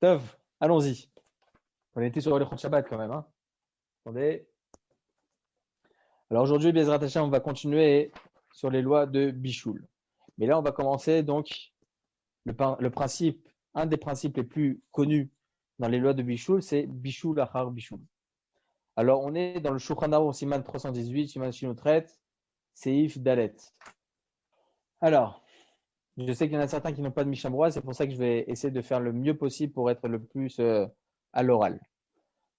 Tov, allons-y. On était sur le Shabbat quand même. Hein. Attendez. Alors aujourd'hui, Bezrat Hashem, on va continuer sur les lois de Bichoul. Mais là, on va commencer donc le principe, un des principes les plus connus dans les lois de Bichoul, c'est Bichoul Achar Bichoul. Alors, on est dans le Shulchan Aruch Siman 318, Siman Shinotret, Seif Dalet. Alors, je sais qu'il y en a certains qui n'ont pas de Mishamroa, c'est pour ça que je vais essayer de faire le mieux possible pour être le plus à l'oral.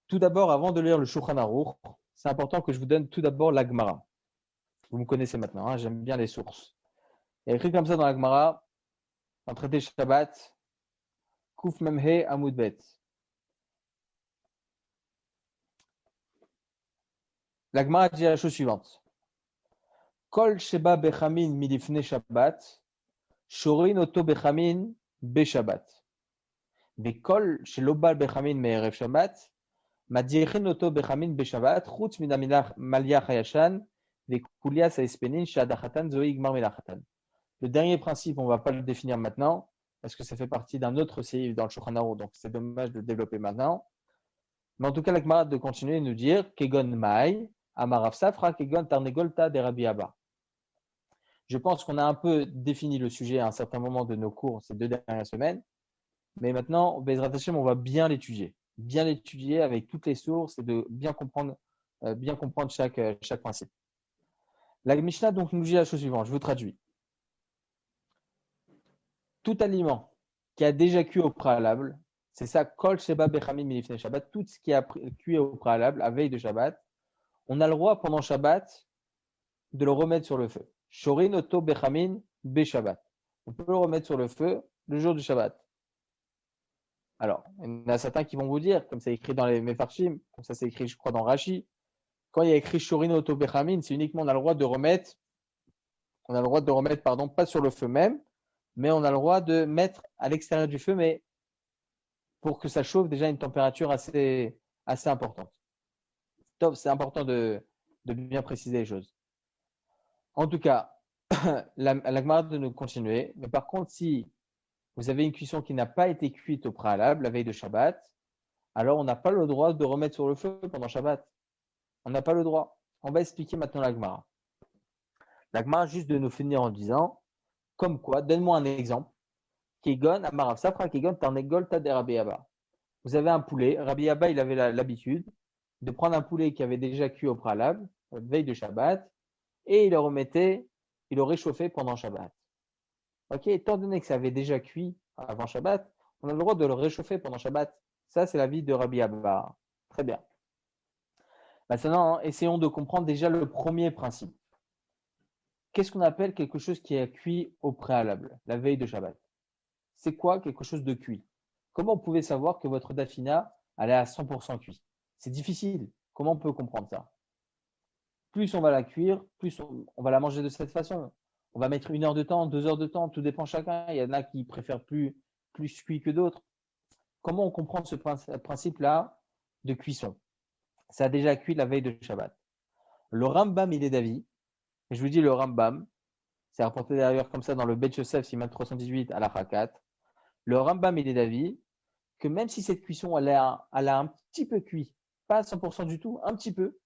Tout d'abord, avant de lire le Shulchan Aruch, c'est important que je vous donne tout d'abord la Gemara. Vous me connaissez maintenant, hein, j'aime bien les sources. Il y a écrit comme ça dans la Gemara, en traité Shabbat, Kuf Memhe Amud Bet. La Gemara dit la chose suivante. Kol Sheba Bechamin Milifne Shabbat, Shorin Oto Bechamin Be Shabbat. Vekol Shelobal Bechamin Me'erev Shabbat, Madierchin Oto Bechamin Be Shabbat, Chutz Minamilach Maliach Hayashan, Vekulia Saespenin Shadachatan Zoig Marmelachatan. Le dernier principe, on ne va pas le définir maintenant, parce que ça fait partie d'un autre séif dans le Shulchan Aruch, donc c'est dommage de le développer maintenant. Mais en tout cas, la Gemara de continuer et nous dire Kegon Mai, Amarav Safra, Kegon Tarnegolta de Rabbi Abba. Je pense qu'on a un peu défini le sujet à un certain moment de nos cours ces 2 dernières semaines, mais maintenant, Bezrat Hashem, on va bien l'étudier avec toutes les sources et de bien comprendre chaque principe. La Mishnah donc nous dit la chose suivante, je vous traduis. Tout aliment qui a déjà cuit au préalable, c'est ça, Kol Sheba Bechamim Milifne Shabbat, tout ce qui a cuit au préalable, à veille de Shabbat, on a le droit pendant Shabbat de le remettre sur le feu. Shorin Oto Bechamin Be Shabbat. On peut le remettre sur le feu le jour du Shabbat. Alors, il y en a certains qui vont vous dire, comme c'est écrit dans les Mefarshim, comme ça c'est écrit, je crois, dans Rashi, quand il y a écrit Shorin Oto Bechamin, c'est uniquement on a le droit de remettre, pas sur le feu même, mais on a le droit de mettre à l'extérieur du feu, mais pour que ça chauffe déjà une température assez importante. C'est important de bien préciser les choses. En tout cas, la Gemara de nous continuer. Mais par contre, si vous avez une cuisson qui n'a pas été cuite au préalable, la veille de Shabbat, alors on n'a pas le droit de remettre sur le feu pendant Shabbat. On n'a pas le droit. On va expliquer maintenant la Gemara. La Gemara juste de nous finir en disant, comme quoi, donne-moi un exemple. Kegon, Amarav Safra, Kegon, Tarnegol, Tade Rabbi Abba. Vous avez un poulet. Rabbi Abba, il avait l'habitude de prendre un poulet qui avait déjà cuit au préalable, veille de Shabbat, et il le réchauffait pendant Shabbat. Ok, étant donné que ça avait déjà cuit avant Shabbat, on a le droit de le réchauffer pendant Shabbat. Ça, c'est l'avis de Rabbi Abba. Très bien. Maintenant, essayons de comprendre déjà le premier principe. Qu'est-ce qu'on appelle quelque chose qui a cuit au préalable, la veille de Shabbat? C'est quoi quelque chose de cuit? Comment vous pouvez savoir que votre dafina elle est à 100% cuit? C'est difficile. Comment on peut comprendre ça? Plus on va la cuire, plus on va la manger de cette façon. On va mettre 1 heure de temps, 2 heures de temps, tout dépend chacun. Il y en a qui préfèrent plus cuit que d'autres. Comment on comprend ce principe-là de cuisson? Ça a déjà cuit la veille de Shabbat. Le Rambam, il est d'avis. Et je vous dis le Rambam, c'est rapporté d'ailleurs comme ça dans le Bet Yosef, Siman 318 à la Hakat. Le Rambam, il est d'avis que même si cette cuisson, elle a un petit peu cuit, pas à 100% du tout, un petit peu,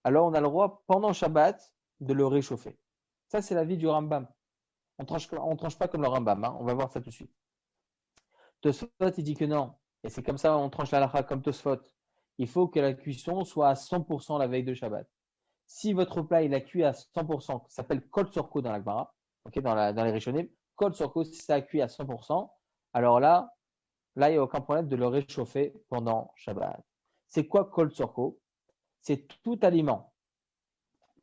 alors on a le droit, pendant Shabbat, de le réchauffer. Ça, c'est l'avis du Rambam. On tranche pas comme le Rambam, hein. On va voir ça tout de suite. Tosfot, il dit que non. Et c'est comme ça, on tranche la halakha comme Tosfot. Il faut que la cuisson soit à 100% la veille de Shabbat. Si votre plat, il a cuit à 100%, ça s'appelle Kol Sorko dans la Gemara, okay, dans les Rishonim, Kol Sorko, si ça a cuit à 100%, alors là, il n'y a aucun problème de le réchauffer pendant Shabbat. C'est quoi Kol Sorko? C'est tout aliment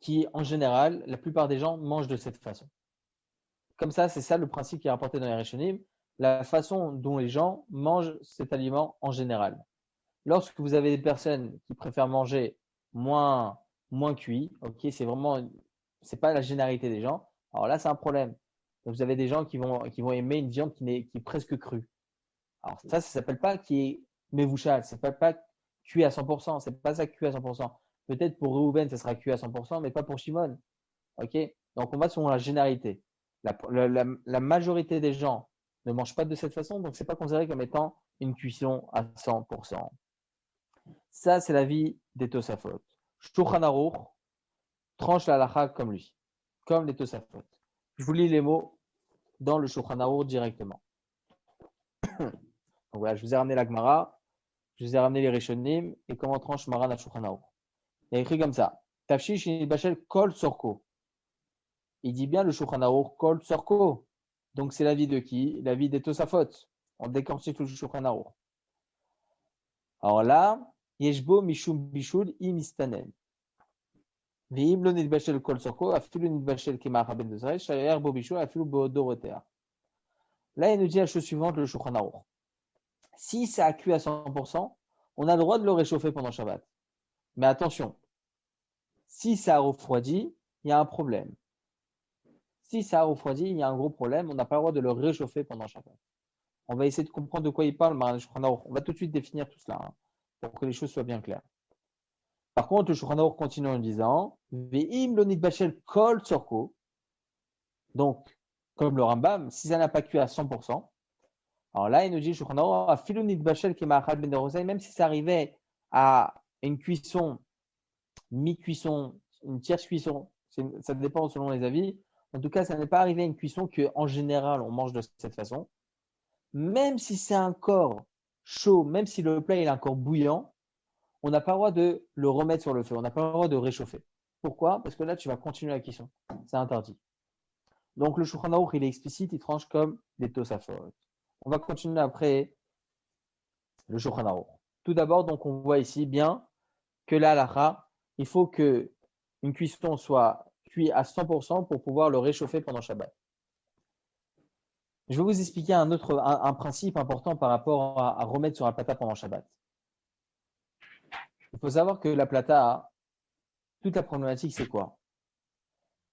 qui, en général, la plupart des gens mangent de cette façon. Comme ça, c'est ça le principe qui est rapporté dans les Rishonim, la façon dont les gens mangent cet aliment en général. Lorsque vous avez des personnes qui préfèrent manger moins cuit, ok, c'est pas la généralité des gens. Alors là, c'est un problème. Donc, vous avez des gens qui vont aimer une viande qui est presque crue. Alors ça s'appelle pas qui est mevouchal, ça s'appelle pas cuit à 100%, c'est pas ça cuit à 100%. Peut-être pour Reuven, ça sera cuit à 100%, mais pas pour Shimon. Ok, donc on va selon la généralité. La majorité des gens ne mangent pas de cette façon, donc c'est pas considéré comme étant une cuisson à 100%. Ça, c'est l'avis des Tosafot. Shulchan Aruch tranche la halakha comme lui, comme les Tosafot. Je vous lis les mots dans le Shulchan Aruch directement. Donc voilà, je vous ai ramené la Gemara, je vous ai ramené les Rishonim et comment tranche Maran à Shulchan Aruch. Il y a écrit comme ça. Tafshish Bachel Kol Sorko. Il dit bien le Shulchan Aruch Kol Sorko. Donc c'est l'avis de qui? L'avis des Tosafot. On décortique le Shulchan Aruch. Alors là, Yeshbo Mishum Bishul Imistanen. Ve'im lo nitbashel Kol Sorko, afilu nitbashel Kemach Ben Dozrei, shayer bo Bishul, afilu bo Dorotea. Là, il nous dit la chose suivante, le Shulchan Aruch. Si ça a cuit à 100%, on a le droit de le réchauffer pendant Shabbat. Mais attention, si ça a refroidi, il y a un problème. Si ça a refroidi, il y a un gros problème. On n'a pas le droit de le réchauffer pendant Shabbat. On va essayer de comprendre de quoi il parle. On va tout de suite définir tout cela pour que les choses soient bien claires. Par contre, le Shulchan Aruch continue en disant Ve'im lo nitbashel kol tzorko. Donc, comme le Rambam, si ça n'a pas cuit à 100%, alors là, il nous dit Shulchan Aruch afilu nitbashel kema'achad ben derosai, même si ça arrivait à une cuisson, mi-cuisson, une tierce cuisson, ça dépend selon les avis. En tout cas, ça n'est pas arrivé à une cuisson qu'en général, on mange de cette façon. Même si c'est encore chaud, même si le plat est encore bouillant, on n'a pas le droit de le remettre sur le feu. On n'a pas le droit de réchauffer. Pourquoi? Parce que là, tu vas continuer la cuisson. C'est interdit. Donc, le Shulchan Aruch, il est explicite, il tranche comme des Tosafot. On va continuer après le Shulchan Aruch. Tout d'abord, donc, on voit ici bien que la halakha, il faut que une cuisson soit cuite à 100% pour pouvoir le réchauffer pendant Shabbat. Je vais vous expliquer un principe important par rapport à remettre sur la plata pendant Shabbat. Il faut savoir que la plata, toute la problématique, c'est quoi?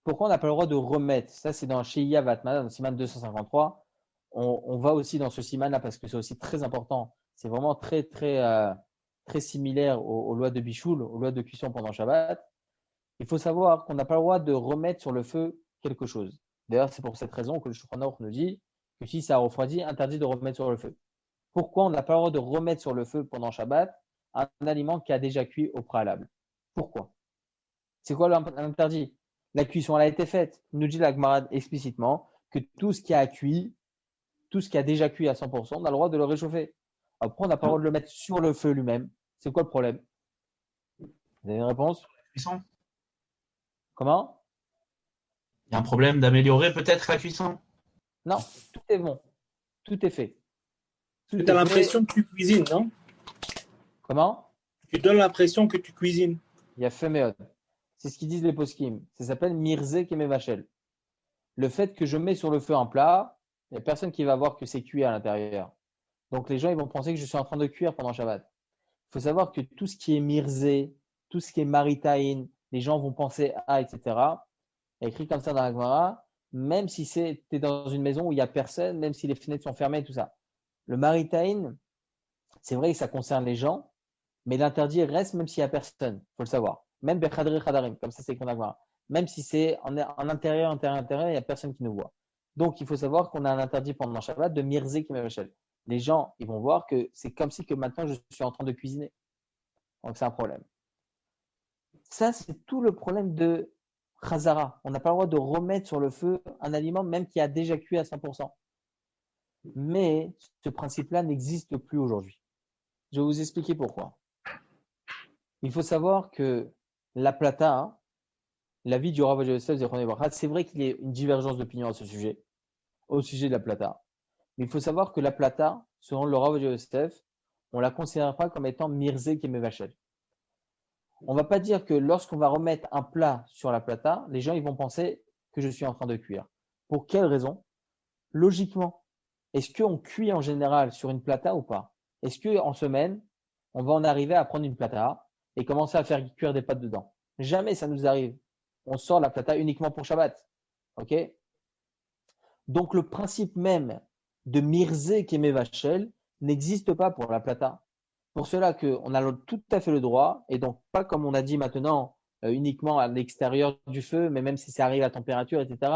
Pourquoi on n'a pas le droit de remettre? Ça, c'est dans Sheiya Vatman, dans le Siman 253. On va aussi dans ce Siman-là parce que c'est aussi très important. C'est vraiment très, très, très similaire aux lois de Bichoul, aux lois de cuisson pendant Shabbat. Il faut savoir qu'on n'a pas le droit de remettre sur le feu quelque chose. D'ailleurs, c'est pour cette raison que le Shulchan Aruch nous dit que si ça refroidit, interdit de remettre sur le feu. Pourquoi on n'a pas le droit de remettre sur le feu pendant Shabbat un aliment qui a déjà cuit au préalable? Pourquoi? C'est quoi l'interdit? La cuisson, elle a été faite. Il nous dit la Gemara explicitement que tout ce qui a cuit, tout ce qui a déjà cuit à 100%, on a le droit de le réchauffer. Après, on n'a pas le droit de le mettre sur le feu lui-même. C'est quoi le problème? Vous avez une réponse? Cuisson. Comment? Il y a un problème d'améliorer peut-être la cuisson? Non, tout est bon. Tout est fait. Tu as l'impression que tu cuisines, non? Comment? Tu donnes l'impression que tu cuisines. Il y a Femeod. C'est ce qu'ils disent les poskim. Ça s'appelle Mirze Kemevachel. Le fait que je mets sur le feu un plat, il n'y a personne qui va voir que c'est cuit à l'intérieur. Donc les gens ils vont penser que je suis en train de cuire pendant Shabbat. Il faut savoir que tout ce qui est Mirze, tout ce qui est Maritaïn, les gens vont penser à, etc. Il y a écrit comme ça dans la Gemara, même si tu es dans une maison où il n'y a personne, même si les fenêtres sont fermées, tout ça. Le Maritaïn, c'est vrai que ça concerne les gens, mais l'interdit reste même s'il n'y a personne. Il faut le savoir. Même Bechadri Khadarim, comme ça c'est qu'on a Gemara. Même si c'est en intérieur, il n'y a personne qui nous voit. Donc il faut savoir qu'on a un interdit pendant Shabbat de Mirze Kimevachel. Les gens, ils vont voir que c'est comme si que maintenant je suis en train de cuisiner. Donc c'est un problème. Ça, c'est tout le problème de Khazara. On n'a pas le droit de remettre sur le feu un aliment même qui a déjà cuit à 100%. Mais ce principe-là n'existe plus aujourd'hui. Je vais vous expliquer pourquoi. Il faut savoir que la plata, l'avis du Rav Yosef, c'est vrai qu'il y a une divergence d'opinion à ce sujet, au sujet de la plata. Mais il faut savoir que la plata, selon le Rav Yosef, on ne la considère pas comme étant Mirze Kemevachel. On ne va pas dire que lorsqu'on va remettre un plat sur la plata, les gens ils vont penser que je suis en train de cuire. Pour quelle raison? Logiquement, est-ce qu'on cuit en général sur une plata ou pas? Est-ce qu'en semaine, on va en arriver à prendre une plata et commencer à faire cuire des pâtes dedans? Jamais ça nous arrive. On sort la plata uniquement pour Shabbat. Ok? Donc le principe même de Mirze Kemevachel n'existe pas pour la plata. Pour cela qu'on a tout à fait le droit, et donc pas comme on a dit maintenant, uniquement à l'extérieur du feu, mais même si ça arrive à température, etc.,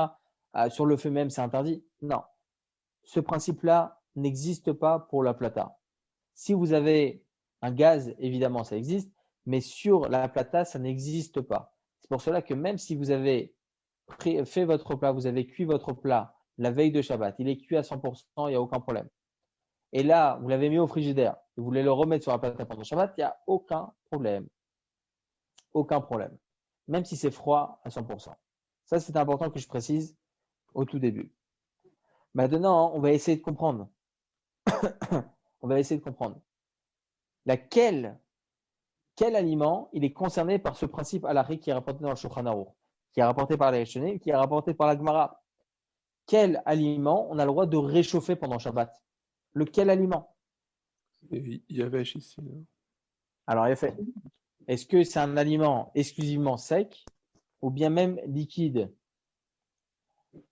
sur le feu même, c'est interdit. Non. Ce principe-là n'existe pas pour la plata. Si vous avez un gaz, évidemment, ça existe, mais sur la plata, ça n'existe pas. C'est pour cela que même si vous avez fait votre plat, vous avez cuit votre plat la veille de Shabbat, il est cuit à 100%, il n'y a aucun problème. Et là, vous l'avez mis au frigidaire, et vous voulez le remettre sur la plata pendant Shabbat, il n'y a aucun problème. Aucun problème. Même si c'est froid à 100%. Ça, c'est important que je précise au tout début. Maintenant, on va essayer de comprendre. On va essayer de comprendre. Quel aliment il est concerné par ce principe halakhique qui est rapporté dans le Shulchan Aruch, qui est rapporté par les Rishonim, qui est rapporté par la Gemara. Quel aliment on a le droit de réchauffer pendant Shabbat? Lequel aliment? Et Yavesh ici. Là. Alors, il a fait. Est-ce que c'est un aliment exclusivement sec ou bien même liquide?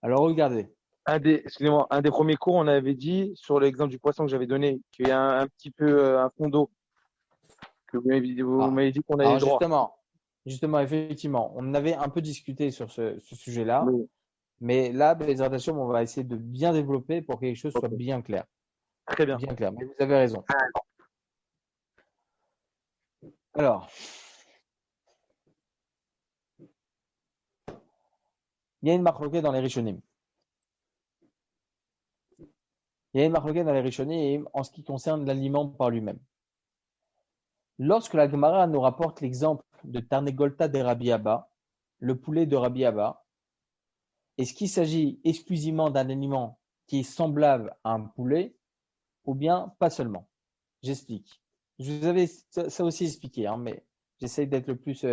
Alors, regardez. Excusez-moi, un des premiers cours, on avait dit, sur l'exemple du poisson que j'avais donné, qu'il y a un petit peu un fond d'eau, que vous m'avez dit qu'on avait le droit. Justement, effectivement, on avait un peu discuté sur ce sujet-là, Oui. mais là, les adaptations, on va essayer de bien développer pour que quelque chose soit bien clair. Très bien. Bien clair, mais vous avez raison. Alors, il y a une marloquette dans les Rishonim. Il y a une marloquette dans les Rishonim en ce qui concerne l'aliment par lui-même. Lorsque la Gemara nous rapporte l'exemple de Tarnegolta de Rabbi Abba, le poulet de Rabbi Abba, est-ce qu'il s'agit exclusivement d'un aliment qui est semblable à un poulet ou bien pas seulement? J'explique. Je vous avais ça aussi expliqué, hein, mais j'essaye d'être le plus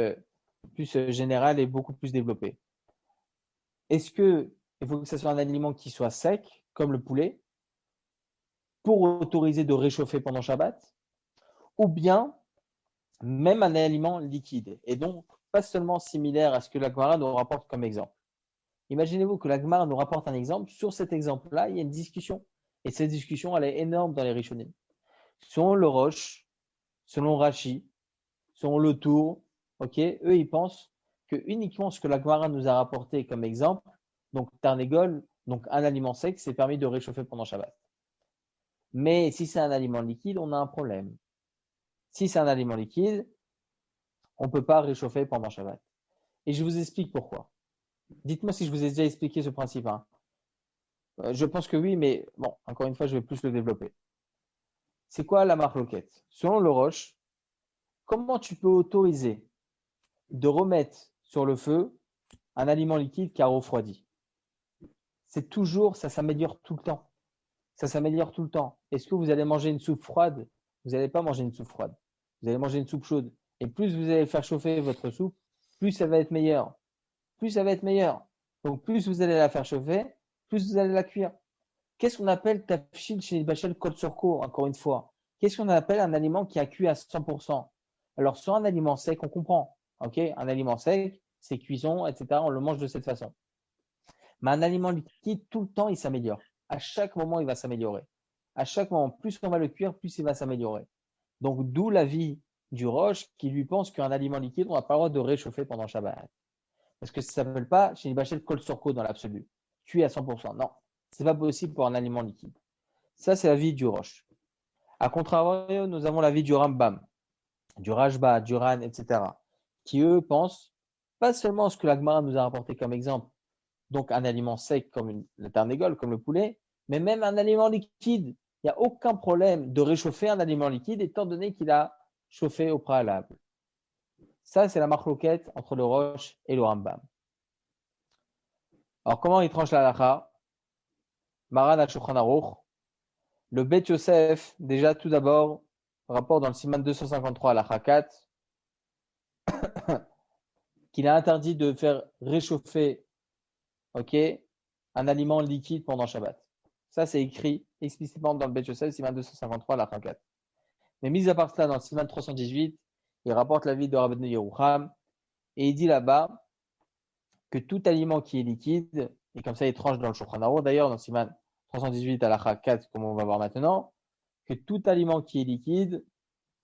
général et beaucoup plus développé. Est-ce qu'il faut que ce soit un aliment qui soit sec, comme le poulet, pour autoriser de réchauffer pendant Shabbat, ou bien même un aliment liquide, et donc pas seulement similaire à ce que la Gemara nous rapporte comme exemple. Imaginez-vous que la Gemara nous rapporte un exemple. Sur cet exemple-là, il y a une discussion. Et cette discussion, elle est énorme dans les Rishonim. Selon le Roche, selon Rashi, selon le Tour, eux, ils pensent que uniquement ce que la Gemara nous a rapporté comme exemple, donc Tarnegol, donc un aliment sec, c'est permis de réchauffer pendant Shabbat. Mais si c'est un aliment liquide, on a un problème. Si c'est un aliment liquide, on ne peut pas réchauffer pendant Shabbat. Et je vous explique pourquoi. Dites-moi si je vous ai déjà expliqué ce principe. Hein. Je pense que oui, mais bon, encore une fois, je vais plus le développer. C'est quoi la marloquette? Selon le Roche, comment tu peux autoriser de remettre sur le feu un aliment liquide qui a refroidi? C'est toujours, ça s'améliore tout le temps. Ça s'améliore tout le temps. Est-ce que vous allez manger une soupe froide? Vous n'allez pas manger une soupe froide. Vous allez manger une soupe chaude. Et plus vous allez faire chauffer votre soupe, plus ça va être meilleur. Plus ça va être meilleur. Donc, plus vous allez la faire chauffer, plus vous allez la cuire. Qu'est-ce qu'on appelle tafshil chez Bachel Kol Surko, encore une fois? Qu'est-ce qu'on appelle un aliment qui a cuit à 100%? Alors, sur un aliment sec, on comprend. Un aliment sec, c'est cuisson, etc. On le mange de cette façon. Mais un aliment liquide, tout le temps, il s'améliore. À chaque moment, il va s'améliorer. À chaque moment, plus on va le cuire, plus il va s'améliorer. Donc, d'où l'avis du Roche qui lui pense qu'un aliment liquide, on n'a pas le droit de réchauffer pendant Shabbat. Parce que ça ne s'appelle pas chez Bachel Kol Surko dans l'absolu. Cuit à 100%. Non, ce n'est pas possible pour un aliment liquide. Ça, c'est l'avis du Roche. A contrario, nous avons l'avis du Rambam, du Rajba, du Ran, etc. qui, eux, pensent pas seulement ce que la Gemara nous a rapporté comme exemple, donc un aliment sec comme le tarnegol, comme le poulet, mais même un aliment liquide. Il n'y a aucun problème de réchauffer un aliment liquide étant donné qu'il a chauffé au préalable. Ça, c'est la marloquette entre le Roche et le Rambam. Alors, comment il tranche la halakha? Maran al-Shulchan Aruch. Le Bet Yosef, déjà, tout d'abord, rapport dans le Siman 253 halakha 4, qu'il a interdit de faire réchauffer un aliment liquide pendant Shabbat. Ça, c'est écrit explicitement dans le Bet Yosef, Siman 253 halakha 4. Mais mis à part cela, dans le Siman 318, il rapporte l'avis de Rabbeinu Yerucham et il dit là-bas que tout aliment qui est liquide, et comme ça il tranche dans le Shulchan Aruch, d'ailleurs dans Siman 318 halakha 4, comme on va voir maintenant, que tout aliment qui est liquide,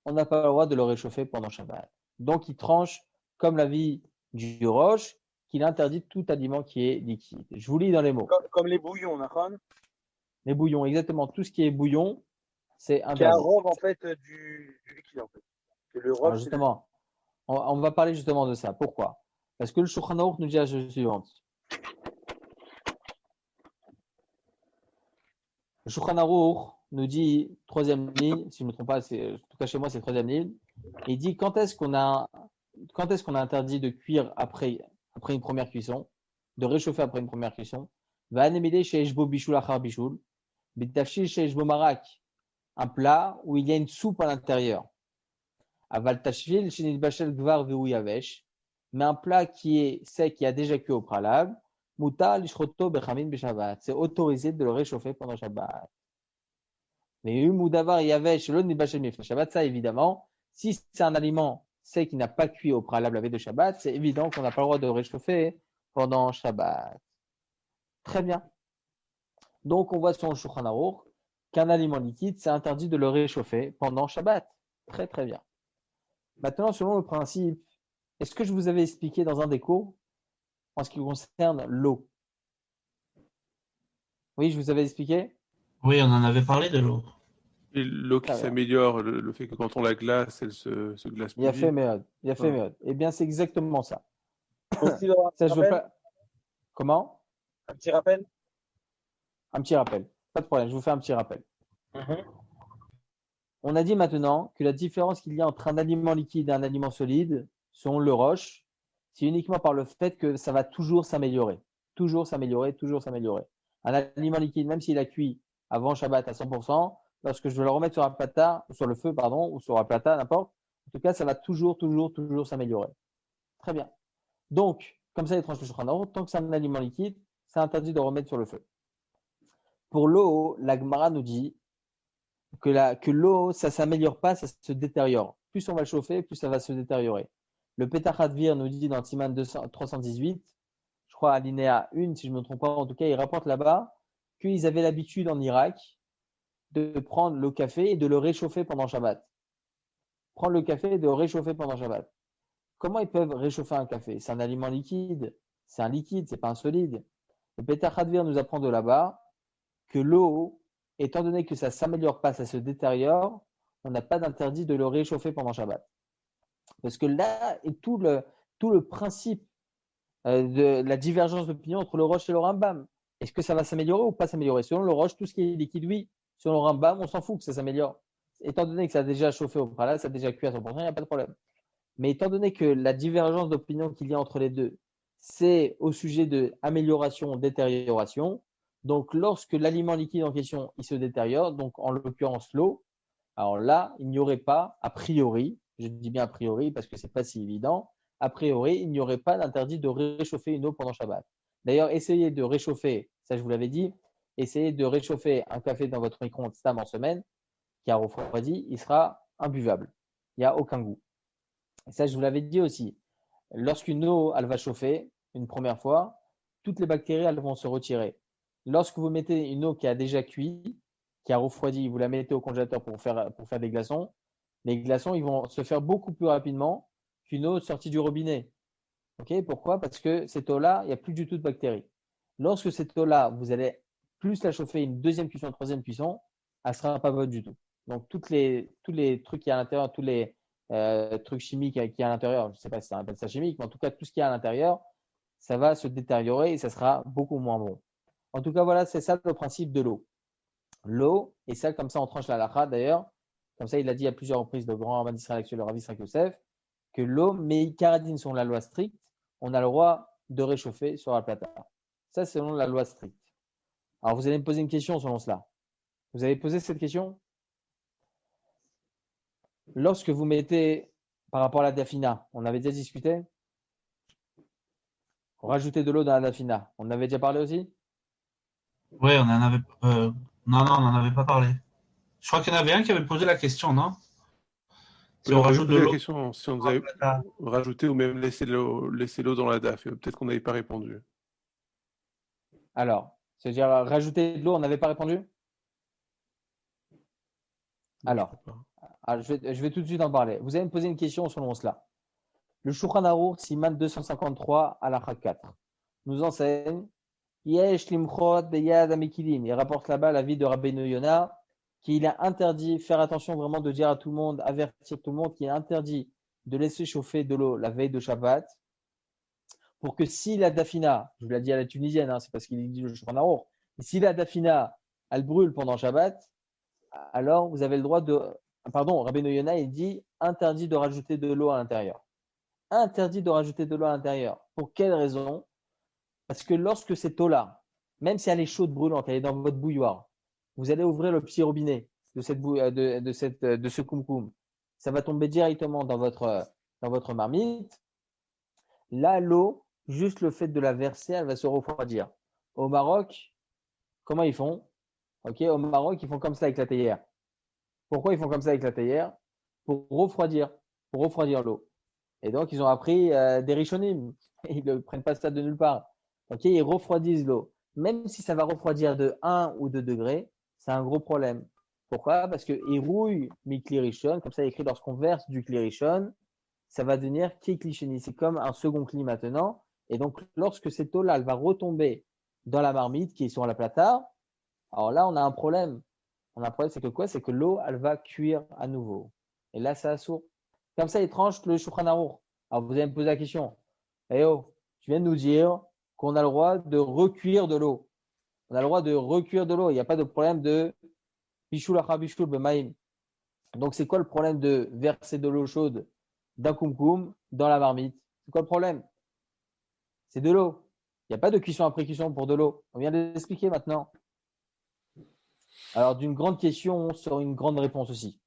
on n'a pas le droit de le réchauffer pendant Shabbat. Donc il tranche comme l'avis du Roche, qu'il interdit tout aliment qui est liquide. Je vous lis dans les mots. Comme les bouillons, d'accord? Les bouillons, exactement. Tout ce qui est bouillon, c'est Qui est un interdit. rov en fait du liquide en fait. Que le rov, Alors justement, on va parler justement de ça. Pourquoi? Parce que le Shulchan Aruch nous dit la chose suivante. Le Shulchan Aruch nous dit, troisième ligne, si je ne me trompe pas, en tout cas chez moi, c'est troisième ligne. Il dit quand est-ce qu'on a interdit de cuire après une première cuisson, de réchauffer après une première cuisson? Va anémider chez Eshbo Bishul Achar Bishul, Bitafshil chez Eshbo Marak, un plat où il y a une soupe à l'intérieur. Aval Tashvil chez Nidbashel Gvar Veu Yavesh, mais un plat qui est sec, qui a déjà cuit au préalable, Muta Lishroto Bechamin Beshabbat, c'est autorisé de le réchauffer pendant Shabbat. Mais Umudavar Yavesh, le Nidbashel Mifne Shabbat, ça évidemment, si c'est un aliment sec qui n'a pas cuit au préalable la veille de Shabbat, c'est évident qu'on n'a pas le droit de le réchauffer pendant Shabbat. Très bien. Donc, on voit sur le Shulchan Aruch qu'un aliment liquide, c'est interdit de le réchauffer pendant Shabbat. Très, très bien. Maintenant, selon le principe, est-ce que je vous avais expliqué dans un des cours en ce qui concerne l'eau? Oui, je vous avais expliqué? Oui, on en avait parlé de l'eau. Et l'eau qui s'améliore, le fait que quand on la glace, elle se glace plus Il y a vite. fait méthode. Il y a fait méthode. Eh bien, c'est exactement ça. Aussi, Ça, je veux pas... Comment? Un petit rappel? Un petit rappel. Pas de problème, je vous fais un petit rappel. On a dit maintenant que la différence qu'il y a entre un aliment liquide et un aliment solide, selon le Roche, c'est uniquement par le fait que ça va toujours s'améliorer. Toujours s'améliorer, toujours s'améliorer. Un aliment liquide, même s'il a cuit avant Shabbat à 100%, lorsque je vais le remettre sur un plata, sur le feu, pardon, ou sur un plata, n'importe, en tout cas, ça va toujours s'améliorer. Très bien. Donc, comme ça, les tranches de Shulchan Aruch, tant que c'est un aliment liquide, c'est interdit de remettre sur le feu. Pour l'eau, la Gemara nous dit que l'eau, ça ne s'améliore pas, ça se détériore. Plus on va le chauffer, plus ça va se détériorer. Le Petach Hadvir nous dit dans Siman 318, je crois à Linéa 1, si je ne me trompe pas, en tout cas, il rapporte là-bas qu'ils avaient l'habitude en Irak de prendre le café et de le réchauffer pendant Shabbat. Prendre le café et de le réchauffer pendant Shabbat. Comment ils peuvent réchauffer un café? C'est un aliment liquide, c'est un liquide, c'est pas un solide. Le Petach Hadvir nous apprend de là-bas que l'eau, étant donné que ça ne s'améliore pas, ça se détériore, on n'a pas d'interdit de le réchauffer pendant Shabbat. Parce que là est tout le principe de la divergence d'opinion entre le Roche et le Rambam. Est-ce que ça va s'améliorer ou pas s'améliorer? Selon le Roche, tout ce qui est liquide, oui. Selon le Rambam, on s'en fout que ça s'améliore. Étant donné que ça a déjà chauffé au préalable, ça a déjà cuit à 100%, il n'y a pas de problème. Mais étant donné que la divergence d'opinion qu'il y a entre les deux, c'est au sujet de amélioration, détérioration. Donc, lorsque l'aliment liquide en question, il se détériore, donc en l'occurrence l'eau, alors là, il n'y aurait pas, a priori, je dis bien a priori parce que c'est pas si évident, a priori, il n'y aurait pas d'interdit de réchauffer une eau pendant Shabbat. D'ailleurs, essayez de réchauffer, ça je vous l'avais dit, essayez de réchauffer un café dans votre micro-ondes Stam en semaine, qui a refroidi, il sera imbuvable. Il n'y a aucun goût. Et ça, je vous l'avais dit aussi. Lorsqu'une eau, elle va chauffer une première fois, toutes les bactéries, elles vont se retirer. Lorsque vous mettez une eau qui a déjà cuit, qui a refroidi, vous la mettez au congélateur pour faire des glaçons, les glaçons, ils vont se faire beaucoup plus rapidement qu'une eau sortie du robinet. Okay, pourquoi? Parce que cette eau-là, il n'y a plus du tout de bactéries. Lorsque cette eau-là, vous allez plus la chauffer une deuxième cuisson, une troisième cuisson, elle ne sera pas bonne du tout. Donc, tous les trucs qui y a à l'intérieur, tous les trucs chimiques qui y a à l'intérieur, je ne sais pas si ça appelle ça chimique, mais en tout cas, tout ce qui y a à l'intérieur, ça va se détériorer et ça sera beaucoup moins bon. En tout cas, voilà, c'est ça le principe de l'eau. L'eau, et ça, comme ça, on tranche la halakha d'ailleurs, comme ça, il a dit à plusieurs reprises, le grand Rabbin d'Israël actuel, le Rav Yitzhak Yosef, que l'eau, mais Karadine selon la loi stricte, on a le droit de réchauffer sur la plata. Ça, c'est selon la loi stricte. Alors, vous allez me poser une question selon cela. Vous avez posé cette question? Lorsque vous mettez, par rapport à la dafina, on avait déjà discuté? Rajouter de l'eau dans la dafina, on avait déjà parlé aussi? Oui, on en avait. Non, on n'en avait pas parlé. Je crois qu'il y en avait un qui avait posé la question, non? Si on rajoute de l'eau. La question, si on nous avait rajouté ou même laissé l'eau dans la DAF, peut-être qu'on n'avait pas répondu. Alors, c'est-à-dire rajouter de l'eau, on n'avait pas répondu? Alors, je vais tout de suite en parler. Vous allez me poser une question selon cela. Le Shulchan Aruch, Siman 253, halakha 4, nous enseigne Yesh limchot beyad amikilin. Il rapporte là-bas la vie de Rabbeinu Yona qu'il est interdit, faire attention vraiment de dire à tout le monde, avertir tout le monde qu'il est interdit de laisser chauffer de l'eau la veille de Shabbat, pour que si la dafina, je vous l'ai dit à la tunisienne, c'est parce qu'il dit le Shulchan Arour, mais si la dafina, elle brûle pendant Shabbat, alors vous avez le droit de, Rabbeinu Yonah, il dit interdit de rajouter de l'eau à l'intérieur. Interdit de rajouter de l'eau à l'intérieur. Pour quelle raison? Parce que lorsque cette eau-là, même si elle est chaude, brûlante, elle est dans votre bouilloire, vous allez ouvrir le petit robinet de ce koum-koum, ça va tomber directement dans votre marmite. Là, l'eau, juste le fait de la verser, elle va se refroidir. Au Maroc, comment ils font? Au Maroc, ils font comme ça avec la théière. Pourquoi ils font comme ça avec la théière? Pour refroidir l'eau. Et donc, ils ont appris des rishonim. Ils ne prennent pas ça de nulle part. Ils refroidissent l'eau. Même si ça va refroidir de 1 ou 2 degrés, c'est un gros problème. Pourquoi? Parce que irouille mi klirishon, comme ça écrit lorsqu'on verse du klirishon, ça va devenir kiklisheni. C'est comme un second cli maintenant. Et donc, lorsque cette eau-là, elle va retomber dans la marmite qui est sur la plata, alors là, on a un problème. On a un problème, c'est que quoi? C'est que l'eau, elle va cuire à nouveau. Et là, ça assourd. Comme ça, il tranche le Shulchan Arour. Alors, vous allez me poser la question. Tu viens de nous dire qu'on a le droit de recuire de l'eau. On a le droit de recuire de l'eau. Il n'y a pas de problème de bishul acha bishul b'maim. Donc, c'est quoi le problème de verser de l'eau chaude d'un koum-koum dans la marmite? C'est quoi le problème? C'est de l'eau. Il n'y a pas de cuisson après cuisson pour de l'eau. On vient de l'expliquer maintenant. Alors, d'une grande question, on sort une grande réponse aussi.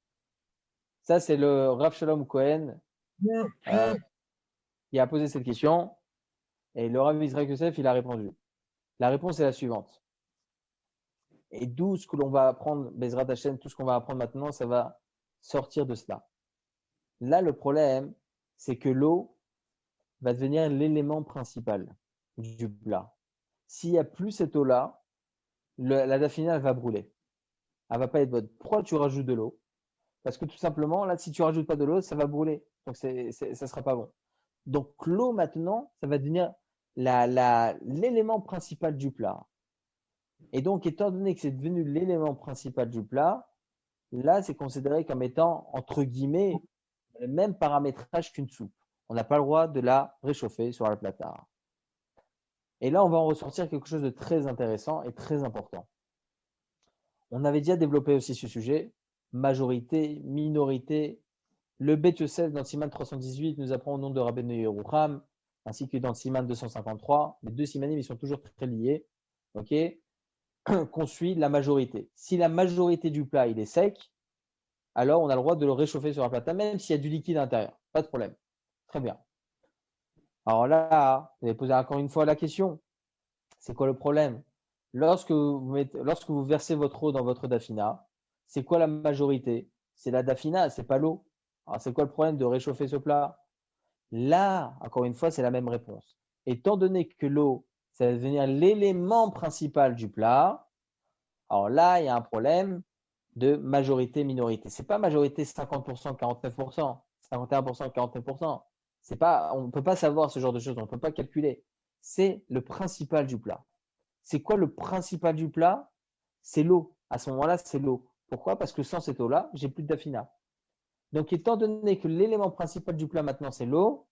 Ça, c'est le Rav Shalom Cohen qui a posé cette question. Et le Rav Israël Yosef, il a répondu. La réponse est la suivante. Et d'où ce que l'on va apprendre, Bezrat Hashem, tout ce qu'on va apprendre maintenant, ça va sortir de cela. Là, le problème, c'est que l'eau va devenir l'élément principal du plat. S'il n'y a plus cette eau-là, la dafina, elle va brûler. Elle va pas être bonne. Pourquoi tu rajoutes de l'eau? Parce que tout simplement, là, si tu rajoutes pas de l'eau, ça va brûler. Donc, ça sera pas bon. Donc, l'eau, maintenant, ça va devenir l'élément principal du plat. Et donc, étant donné que c'est devenu l'élément principal du plat, là, c'est considéré comme étant, entre guillemets, le même paramétrage qu'une soupe. On n'a pas le droit de la réchauffer sur la plata. Et là, on va en ressortir quelque chose de très intéressant et très important. On avait déjà développé aussi ce sujet, majorité, minorité. Le Bet Yosef dans le Siman 318 nous apprend au nom de Rabbeinu Yerucham, ainsi que dans le Siman 253. Les deux Simanim, ils sont toujours très liés. Qu'on suit la majorité. Si la majorité du plat, il est sec, alors on a le droit de le réchauffer sur la plata, même s'il y a du liquide à l'intérieur. Pas de problème. Très bien. Alors là, vous allez poser encore une fois la question. C'est quoi le problème? Lorsque vous versez votre eau dans votre dafina, c'est quoi la majorité? C'est la dafina, c'est pas l'eau. Alors c'est quoi le problème de réchauffer ce plat? Là, encore une fois, c'est la même réponse. Étant donné que l'eau, ça va devenir l'élément principal du plat, alors là, il y a un problème de majorité-minorité. C'est pas majorité 50%, 49%, 51%, 49%. On ne peut pas savoir ce genre de choses, on ne peut pas calculer. C'est le principal du plat. C'est quoi le principal du plat? C'est l'eau. À ce moment-là, c'est l'eau. Pourquoi? Parce que sans cette eau-là, j'ai plus de dafina. Donc, étant donné que l'élément principal du plat maintenant, c'est l'eau,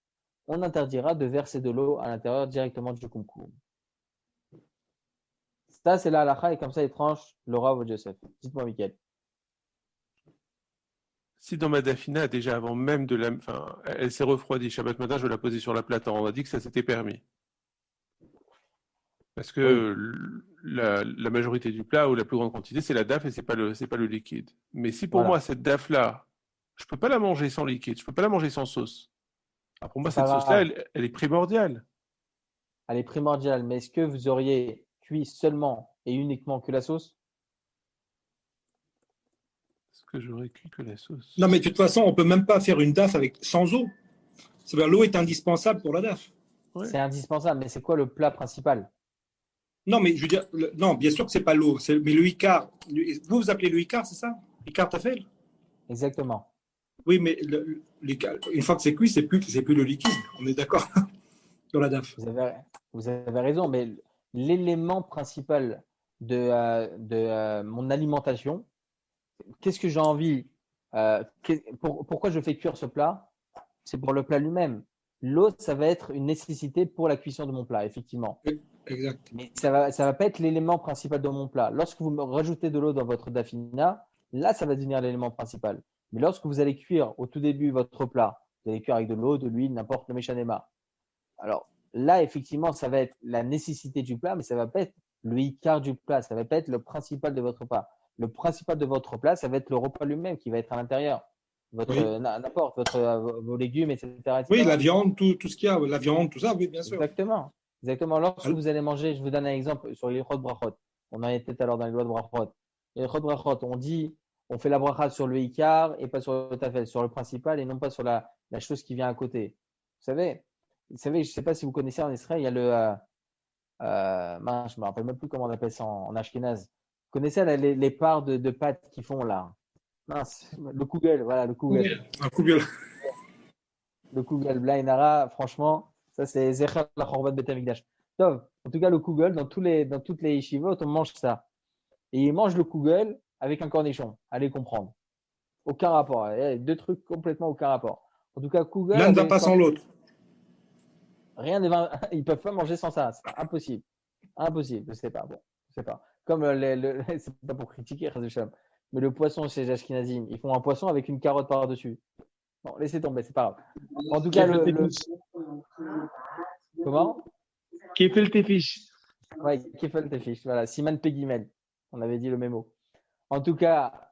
on interdira de verser de l'eau à l'intérieur directement du koum-koum. Ça, c'est la halakha et comme ça, il tranche le Rav Yosef. Dites-moi, Mickaël. Si dans ma dafina, déjà avant même elle s'est refroidie, Shabbat matin, je vais la poser sur la plata. On a dit que ça s'était permis. Parce que la majorité du plat ou la plus grande quantité, c'est la daf et c'est pas le liquide. Mais si pour moi, cette daf-là, je peux pas la manger sans liquide, je peux pas la manger sans sauce. Alors pour moi, cette sauce-là, elle est primordiale. Elle est primordiale, mais est-ce que vous auriez cuit seulement et uniquement que la sauce? Est-ce que j'aurais cuit que la sauce? Non, mais de toute façon, on peut même pas faire une daf sans eau. C'est-à-dire, l'eau est indispensable pour la daf. Ouais. C'est indispensable, mais c'est quoi le plat principal? Non, mais je veux dire, non, bien sûr que c'est pas l'eau, mais le ikar. Vous appelez le ikar, c'est ça? Ikar tafel? Exactement. Oui, mais une fois que c'est cuit, c'est plus le liquide. On est d'accord sur la daf. Vous avez raison, mais l'élément principal de mon alimentation, qu'est-ce que j'ai envie pourquoi je fais cuire ce plat? C'est pour le plat lui-même. L'eau, ça va être une nécessité pour la cuisson de mon plat, effectivement. Exact. Mais ça va pas être l'élément principal de mon plat. Lorsque vous rajoutez de l'eau dans votre dafina, là, ça va devenir l'élément principal. Mais lorsque vous allez cuire au tout début votre plat, vous allez cuire avec de l'eau, de l'huile, n'importe le méchanema. Alors là, effectivement, ça va être la nécessité du plat, mais ça va pas être le quart du plat. Ça va pas être le principal de votre plat. Le principal de votre plat, ça va être le repas lui-même qui va être à l'intérieur. N'importe, vos légumes, etc., etc. Oui, la viande, tout ce qu'il y a, la viande, tout ça, oui, bien sûr. Exactement. Lorsque vous allez manger, je vous donne un exemple sur les Chod Brachot. On en était tout à l'heure dans les lois de Brachot. Les Chod Brachot, on fait la bracha sur le Ikar et pas sur le Tafel, sur le principal et non pas sur la chose qui vient à côté. Vous savez, je ne sais pas si vous connaissez en Israël, il y a le. Je ne me rappelle même plus comment on appelle ça en Ashkenaz. Vous connaissez les parts de pâtes qu'ils font là? Mince, le Kugel, voilà, le Kugel. Un Kugel. Le Kugel, Blainara, franchement, ça c'est Zecher la Chorbat Bet Amikdash. En tout cas, le Kugel, dans toutes les yeshivot, on mange ça. Et ils mangent le Kugel avec un cornichon. Allez comprendre. Aucun rapport. Deux trucs complètement aucun rapport. En tout cas, Kugel. L'un ne va pas sans l'autre. Rien ne va. Ils peuvent pas manger sans ça. C'est impossible. Impossible. Je sais pas. Bon, je sais pas. Comme c'est pas pour critiquer, mais le poisson chez Ashkenazim, ils font un poisson avec une carotte par-dessus. Bon, laissez tomber, c'est pas grave. En tout cas, Comment? Kefel Tefish. Oui, Kefel Tefish. Voilà, Siman Pegimel. On avait dit le même mot. En tout cas,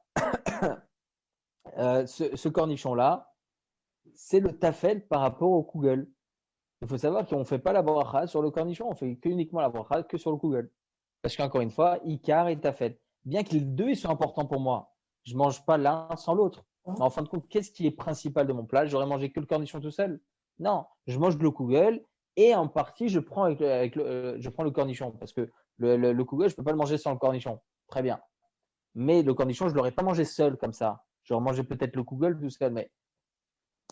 ce cornichon-là, c'est le tafel par rapport au Kugel. Il faut savoir qu'on ne fait pas la bracha sur le cornichon, on fait uniquement la bracha que sur le Kugel. Parce qu'encore une fois, Ikar et tafel. Bien que les deux ils sont importants pour moi, je ne mange pas l'un sans l'autre. Mais en fin de compte, qu'est-ce qui est principal de mon plat? J'aurais mangé que le cornichon tout seul? Non, je mange le Kugel et en partie, je prends le cornichon. Parce que le Kugel, je ne peux pas le manger sans le cornichon. Très bien. Mais le cornichon, je ne l'aurais pas mangé seul comme ça. J'aurais mangé peut-être le Kugel tout seul, mais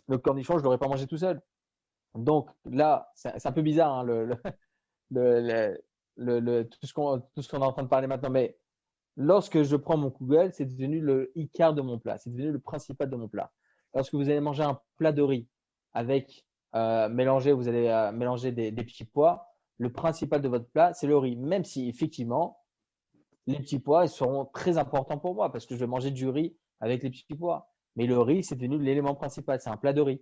le cornichon, je ne l'aurais pas mangé tout seul. Donc là, c'est un peu bizarre hein, tout ce qu'on est en train de parler maintenant. Mais lorsque je prends mon Kugel, c'est devenu le ikar de mon plat. C'est devenu le principal de mon plat. Lorsque vous allez manger un plat de riz avec vous allez mélanger des petits pois, le principal de votre plat, c'est le riz. Même si effectivement, les petits pois ils seront très importants pour moi parce que je vais manger du riz avec les petits pois. Mais le riz, c'est devenu l'élément principal. C'est un plat de riz.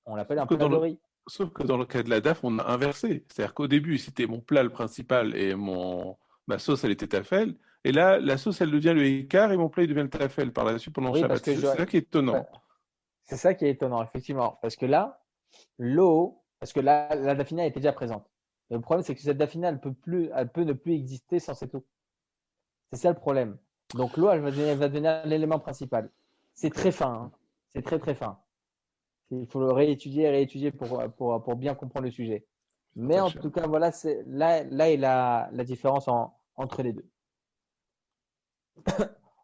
On l'appelle un plat de riz. Sauf que dans le cas de la DAF, on a inversé. C'est-à-dire qu'au début, c'était mon plat le principal et ma sauce, elle était tafel. Et là, la sauce, elle devient le écart et mon plat, il devient le tafel par la suite pendant le Shabbat. C'est ça qui est étonnant. Ouais. C'est ça qui est étonnant, effectivement. Parce que là, parce que la dafina était déjà présente. Et le problème, c'est que cette dafina, elle peut ne plus exister sans cette eau. C'est ça le problème. Donc l'eau, elle va devenir l'élément principal. C'est très fin. Hein. C'est très, très fin. Il faut le réétudier pour bien comprendre le sujet. Mais en tout cas, voilà, c'est là est la différence entre les deux.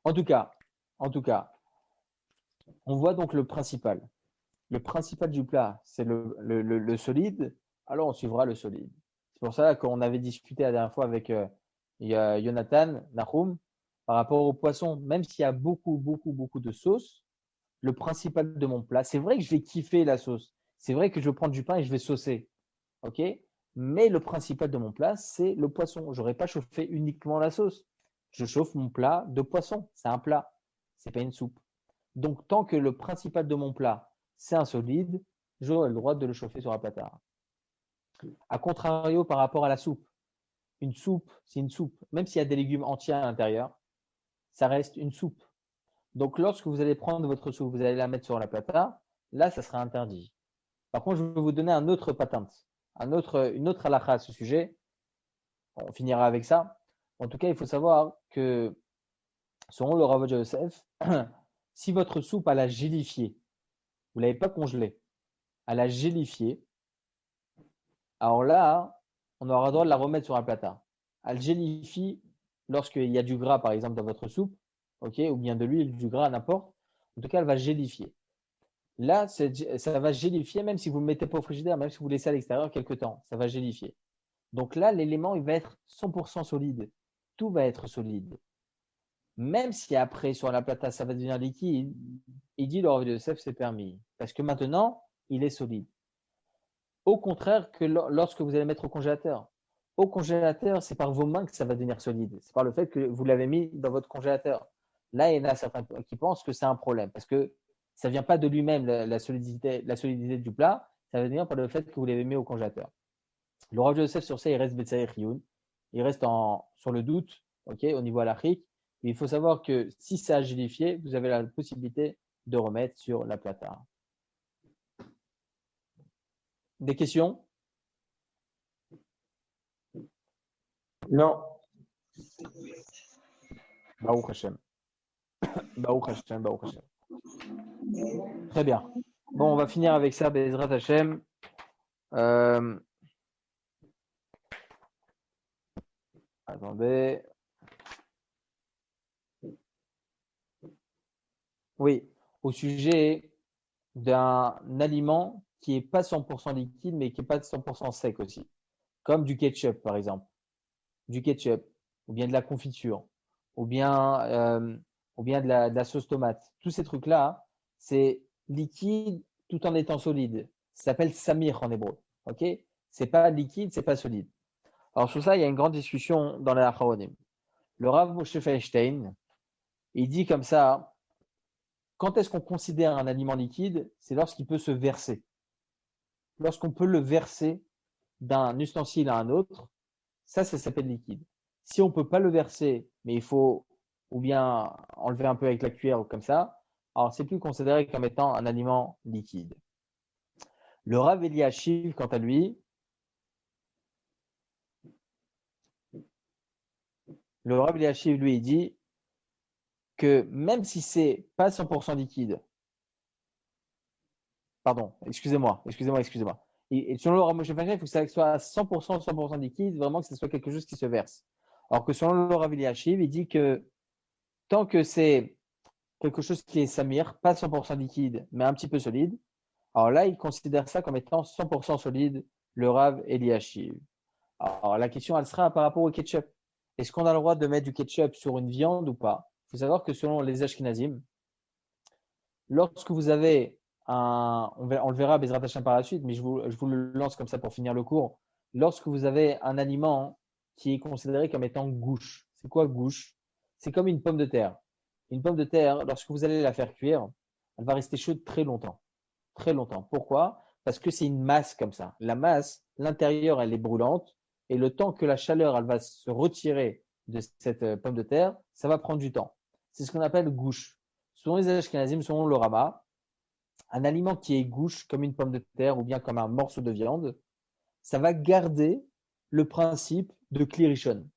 En tout cas, on voit donc le principal. Le principal du plat, c'est le solide. Alors, on suivra le solide. C'est pour ça qu'on avait discuté la dernière fois avec Jonathan, Nahum, par rapport au poisson. Même s'il y a beaucoup, beaucoup, beaucoup de sauce, le principal de mon plat, c'est vrai que je vais kiffer la sauce. C'est vrai que je vais prendre du pain et je vais saucer. OK? Mais le principal de mon plat, c'est le poisson. Je n'aurais pas chauffé uniquement la sauce. Je chauffe mon plat de poisson. C'est un plat. Ce n'est pas une soupe. Donc, tant que le principal de mon plat, c'est un solide, j'aurai le droit de le chauffer sur un platard. A contrario, par rapport à la soupe, une soupe, c'est une soupe. Même s'il y a des légumes entiers à l'intérieur, ça reste une soupe. Donc, lorsque vous allez prendre votre soupe, vous allez la mettre sur la plata, là, ça sera interdit. Par contre, je vais vous donner un autre patent, une autre halakha à ce sujet. On finira avec ça. En tout cas, il faut savoir que, selon le Rav Yosef, si votre soupe, elle a gélifié, vous ne l'avez pas congelée, elle a gélifié, alors là, on aura le droit de la remettre sur un plata. Elle gélifie lorsqu'il y a du gras, par exemple, dans votre soupe. Okay, ou bien de l'huile, du gras, n'importe. En tout cas, elle va gélifier. Là, ça va gélifier même si vous ne le mettez pas au frigidaire, même si vous le laissez à l'extérieur quelques temps, ça va gélifier. Donc là, l'élément, il va être 100% solide. Tout va être solide. même si après, sur la plata, ça va devenir liquide, il dit le Rav Yosef, c'est permis. Parce que maintenant, il est solide. Au contraire que lorsque vous allez mettre au congélateur. Au congélateur, c'est par vos mains que ça va devenir solide. C'est par le fait que vous l'avez mis dans votre congélateur. Là, il y en a certains qui pensent que c'est un problème parce que ça ne vient pas de lui-même, la solidité du plat. Ça va venir par le fait que vous l'avez mis au congélateur. Le Rav Yosef, sur ça, il reste Betsaïr Rioun. Il reste sur le doute, au niveau halachique. Il faut savoir que si c'est agidifié, vous avez la possibilité de remettre sur la plata. Des questions? Non. Baruch Hashem. Baruch Hashem, Baruch Hashem. Très bien. Bon, on va finir avec ça, Bezrat Hashem. Attendez. Oui, au sujet d'un aliment qui n'est pas 100% liquide, mais qui n'est pas 100% sec aussi. Comme du ketchup, par exemple. Du ketchup, ou bien de la confiture, ou bien de la sauce tomate. Tous ces trucs-là, c'est liquide tout en étant solide. Ça s'appelle samir en hébreu. Ok? C'est pas liquide, c'est pas solide. Alors sur ça, il y a une grande discussion dans la Acharonim. Le Rav Moshe Feinstein, il dit comme ça, quand est-ce qu'on considère un aliment liquide? C'est lorsqu'il peut se verser. Lorsqu'on peut le verser d'un ustensile à un autre, ça s'appelle liquide. Si on ne peut pas le verser, mais il faut ou bien enlever un peu avec la cuillère ou comme ça, alors c'est plus considéré comme étant un aliment liquide. Le Rav Eliashiv, quant à lui, lui, il dit que même si c'est pas 100% liquide, pardon, excusez-moi. Et selon le Rav Moshe Feinstein, il faut que ça soit 100% liquide, vraiment que ce soit quelque chose qui se verse. Alors que selon le Rav Eliashiv, il dit que tant que c'est quelque chose qui est samir, pas 100% liquide, mais un petit peu solide, alors là, il considère ça comme étant 100% solide, le Rav Eliashiv. Alors la question, elle sera par rapport au ketchup. Est-ce qu'on a le droit de mettre du ketchup sur une viande ou pas? Il faut savoir que selon les Ashkenazim, lorsque vous avez on le verra Bezrat Hashem par la suite, mais je vous le lance comme ça pour finir le cours. Lorsque vous avez un aliment qui est considéré comme étant gouche, c'est quoi gouche? C'est comme une pomme de terre. Une pomme de terre, lorsque vous allez la faire cuire, elle va rester chaude très longtemps. Très longtemps. Pourquoi? Parce que c'est une masse comme ça. La masse, l'intérieur, elle est brûlante. Et le temps que la chaleur, elle va se retirer de cette pomme de terre, ça va prendre du temps. C'est ce qu'on appelle gouche. Selon les Ashkenazim, selon le Rama, un aliment qui est gouche, comme une pomme de terre ou bien comme un morceau de viande, ça va garder le principe de klirishon.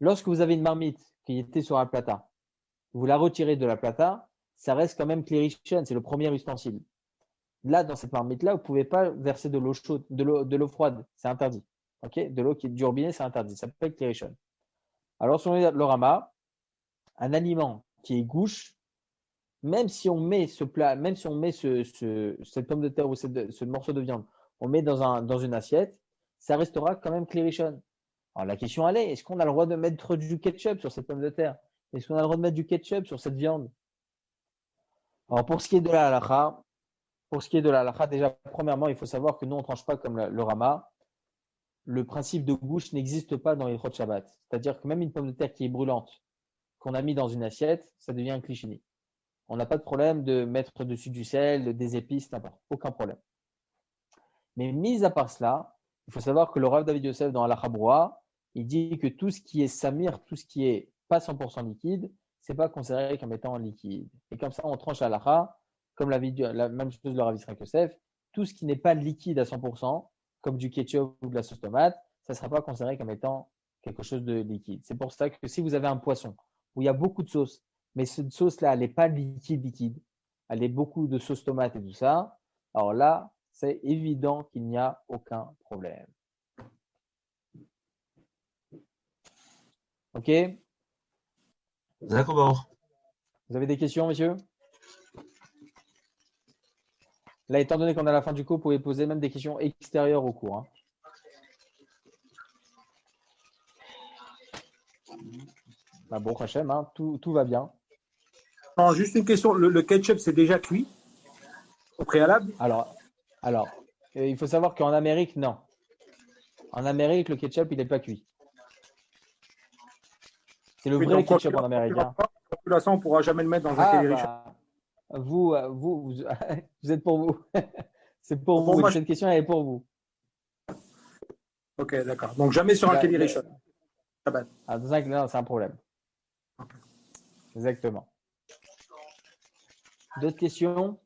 Lorsque vous avez une marmite qui était sur un plata, vous la retirez de la plata, ça reste quand même klirishon, c'est le premier ustensile. Là, dans cette marmite-là, vous ne pouvez pas verser de l'eau chaude, de l'eau froide, c'est interdit. De l'eau qui est du robinet, c'est interdit, ça s'appelle klirishon. Alors, selon le Rama, un aliment qui est gouche, même si on met ce plat, même si on met cette pomme de terre ou ce morceau de viande, on met dans une assiette, ça restera quand même klirishon. Alors la question elle est, est-ce qu'on a le droit de mettre du ketchup sur cette pomme de terre? Est-ce qu'on a le droit de mettre du ketchup sur cette viande? Alors pour ce qui est de la halakha, déjà premièrement, il faut savoir que nous on ne tranche pas comme le Rama. Le principe de gouche n'existe pas dans les Chot Shabbat. C'est-à-dire que même une pomme de terre qui est brûlante, qu'on a mis dans une assiette, ça devient un klishini. On n'a pas de problème de mettre dessus du sel, des épices, n'importe, aucun problème. Mais mis à part cela, il faut savoir que le Rav David Yosef dans Halakha Broa, il dit que tout ce qui est samir, tout ce qui est pas 100% liquide, c'est pas considéré comme étant liquide. Et comme ça, on tranche à halakha, comme la même chose de Rav Yitzhak Yosef, tout ce qui n'est pas liquide à 100%, comme du ketchup ou de la sauce tomate, ça ne sera pas considéré comme étant quelque chose de liquide. C'est pour ça que si vous avez un poisson où il y a beaucoup de sauce, mais cette sauce-là, elle n'est pas liquide, elle est beaucoup de sauce tomate et tout ça, alors là, c'est évident qu'il n'y a aucun problème. Ok? D'accord. Vous avez des questions, monsieur? Là, étant donné qu'on est à la fin du cours, vous pouvez poser même des questions extérieures au cours. Bon, Hachem, hein, tout va bien. Non, juste une question. Le ketchup, c'est déjà cuit au préalable? Alors, il faut savoir qu'en Amérique, non. En Amérique, le ketchup, il n'est pas cuit. C'est le vrai ketchup en Amérique. De toute façon, on ne pourra jamais le mettre dans un Kelly Richard. Vous êtes pour vous. C'est pour vous. Cette question, elle est pour vous. Ok, d'accord. Donc, jamais sur un Kelly Richard. Non, c'est un problème. Okay. Exactement. D'autres questions?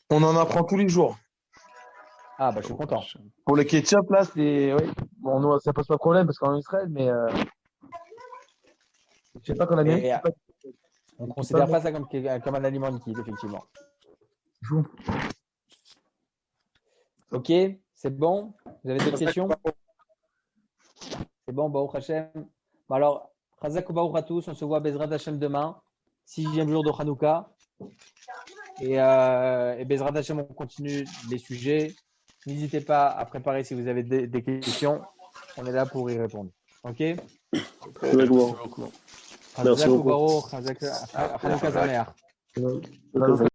On en apprend tous les jours. Je suis content. Pour le ketchup, là, c'est. Oui. Bon, nous, ça pose pas de problème parce qu'en Israël, mais. Je sais pas qu'en Amérique. On ne considère pas ça comme un aliment liquide, effectivement. Ok, c'est bon? Vous avez d'autres questions? C'est bon, Baruch Hashem. Alors, Chazak ou Baruch à tous, on se voit Bezrat Hashem demain, 6e jour de Hanouka. Et Bezrat Hashem, on continue les sujets. N'hésitez pas à préparer si vous avez des questions. On est là pour y répondre. Ok? Merci beaucoup. Merci beaucoup. Hanouka Sameach.